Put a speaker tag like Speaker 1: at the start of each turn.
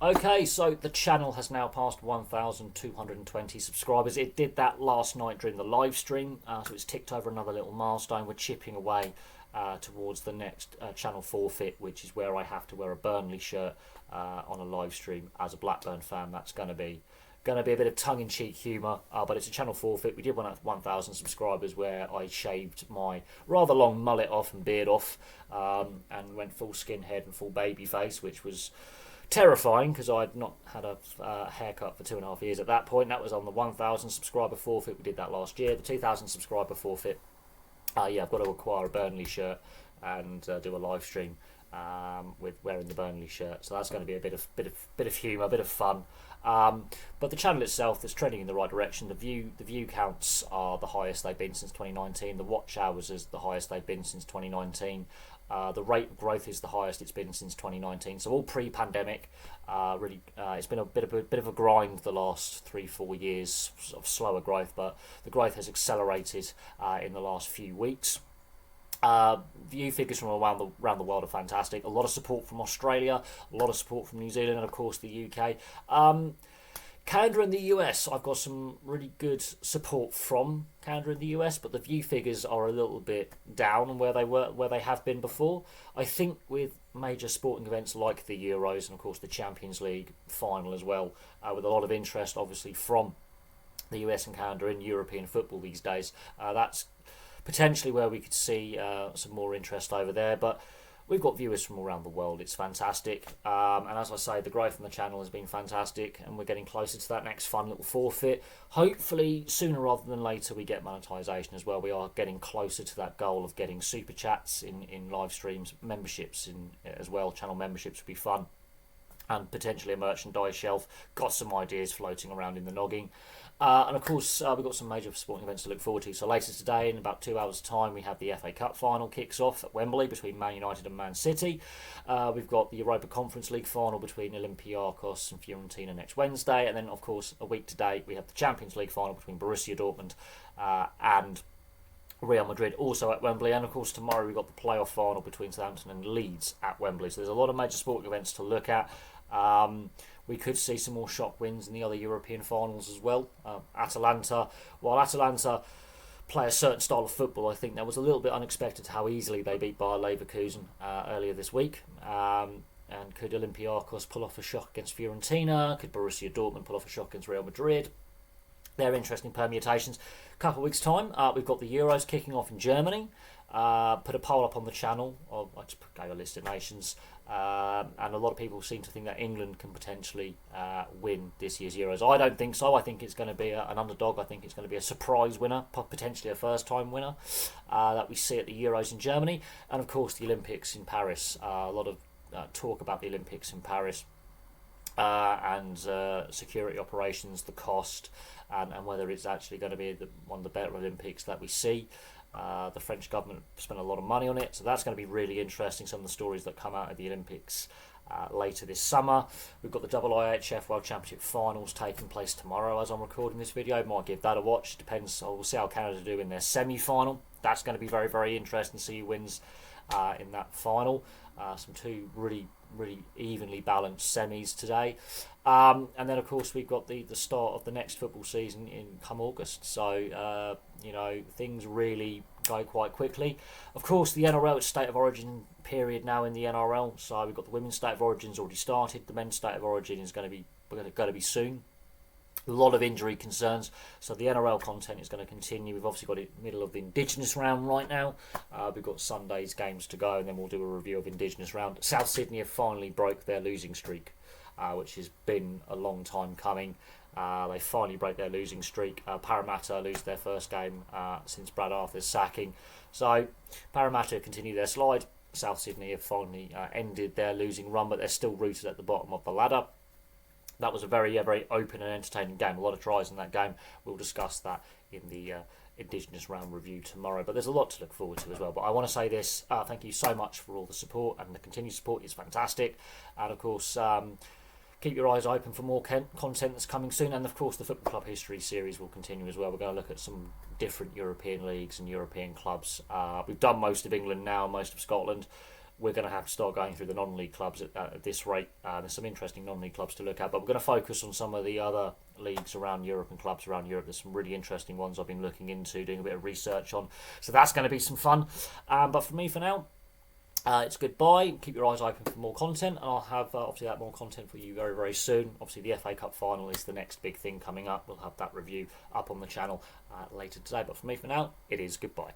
Speaker 1: Okay, so the channel has now passed 1,220 subscribers. It did that last night during the live stream, so it's ticked over another little milestone. We're chipping away towards the next channel forfeit, which is where I have to wear a Burnley shirt on a live stream as a Blackburn fan. That's going to be a bit of tongue-in-cheek humour, but it's a channel forfeit. We did 1,000 subscribers where I shaved my rather long mullet off and beard off, and went full skinhead and full baby face, which was terrifying because I'd not had a haircut for 2.5 years at that point. That was on the 1,000 subscriber forfeit. We did that last year. The 2,000 subscriber forfeit. I've got to acquire a Burnley shirt and do a live stream with wearing the Burnley shirt. So that's going to be a bit of humour, a bit of fun. But the channel itself is trending in the right direction. The view counts are the highest they've been since 2019. The watch hours is the highest they've been since 2019. The rate of growth is the highest it's been since 2019. So all pre-pandemic. It's been a bit of a grind the last 3-4 years of slower growth, but the growth has accelerated in the last few weeks. View figures from around the world are fantastic. A lot of support from Australia, a lot of support from New Zealand, and of course the UK. Canada and the US, I've got some really good support from Canada and the US, but the view figures are a little bit down on where they have been before. I think with major sporting events like the Euros and of course the Champions League final as well, with a lot of interest obviously from the US and Canada in European football these days, that's potentially where we could see some more interest over there. But we've got viewers from around the world. It's fantastic. And as I say, the growth on the channel has been fantastic, and we're getting closer to that next fun little forfeit. Hopefully, sooner rather than later, we get monetisation as well. We are getting closer to that goal of getting super chats in live streams, memberships as well. Channel memberships would be fun. And potentially a merchandise shelf. Got some ideas floating around in the noggin. And of course, we've got some major sporting events to look forward to. So later today, in about 2 hours' time, we have the FA Cup final kicks off at Wembley between Man United and Man City. We've got the Europa Conference League final between Olympiacos and Fiorentina next Wednesday. And then, of course, a week today, we have the Champions League final between Borussia Dortmund and Real Madrid, also at Wembley. And of course tomorrow we've got the playoff final between Southampton and Leeds at Wembley. So there's a lot of major sporting events to look at. We could see some more shock wins in the other European finals as well. While Atalanta play a certain style of football, I think that was a little bit unexpected how easily they beat Bayer Leverkusen earlier this week. And could Olympiacos pull off a shock against Fiorentina? Could Borussia Dortmund pull off a shock against Real Madrid? They're interesting permutations. A couple of weeks' time, we've got the Euros kicking off in Germany. Put a poll up on the channel. I just gave a list of nations. And a lot of people seem to think that England can potentially win this year's Euros. I don't think so. I think it's going to be an underdog. I think it's going to be a surprise winner, potentially a first-time winner that we see at the Euros in Germany. And of course, the Olympics in Paris. A lot of talk about the Olympics in Paris. And security operations, the cost, and whether it's actually going to be one of the better Olympics that we see. The French government spent a lot of money on it, so that's going to be really interesting. Some of the stories that come out of the Olympics later this summer. We've got the IIHF World Championship finals taking place tomorrow as I'm recording this video. Might give that a watch. It depends. We'll see how Canada do in their semi-final. That's going to be very, very interesting to see who wins in that final. Some two really evenly balanced semis today. And then, of course, we've got the start of the next football season in come August. So, things really go quite quickly. Of course, the NRL, it's state of origin period now in the NRL. So we've got the women's state of origin's already started. The men's state of origin is going to be soon. A lot of injury concerns, so the NRL content is going to continue. We've obviously got it middle of the Indigenous round right now. We've got Sunday's games to go, and then we'll do a review of Indigenous round. South Sydney have finally broke their losing streak, which has been a long time coming. They finally break their losing streak. Parramatta lose their first game since Brad Arthur's sacking. So Parramatta continue their slide. South Sydney have finally ended their losing run, but they're still rooted at the bottom of the ladder. That was a very open and entertaining game. A lot of tries in that game. We'll discuss that in the Indigenous round review tomorrow. But there's a lot to look forward to as well. But I want to say this. Thank you so much for all the support, and the continued support is fantastic. And of course, keep your eyes open for more content that's coming soon. And of course, the Football Club History series will continue as well. We're going to look at some different European leagues and European clubs. We've done most of England now, most of Scotland. we're going to have to start going through the non-league clubs at this rate. There's some interesting non-league clubs to look at, but we're going to focus on some of the other leagues around Europe and clubs around Europe. There's some really interesting ones I've been looking into, doing a bit of research on. So that's going to be some fun. But for me, for now, it's goodbye. Keep your eyes open for more content, and I'll have obviously that more content for you very, very soon. Obviously, the FA Cup final is the next big thing coming up. We'll have that review up on the channel later today. But for me, for now, it is goodbye.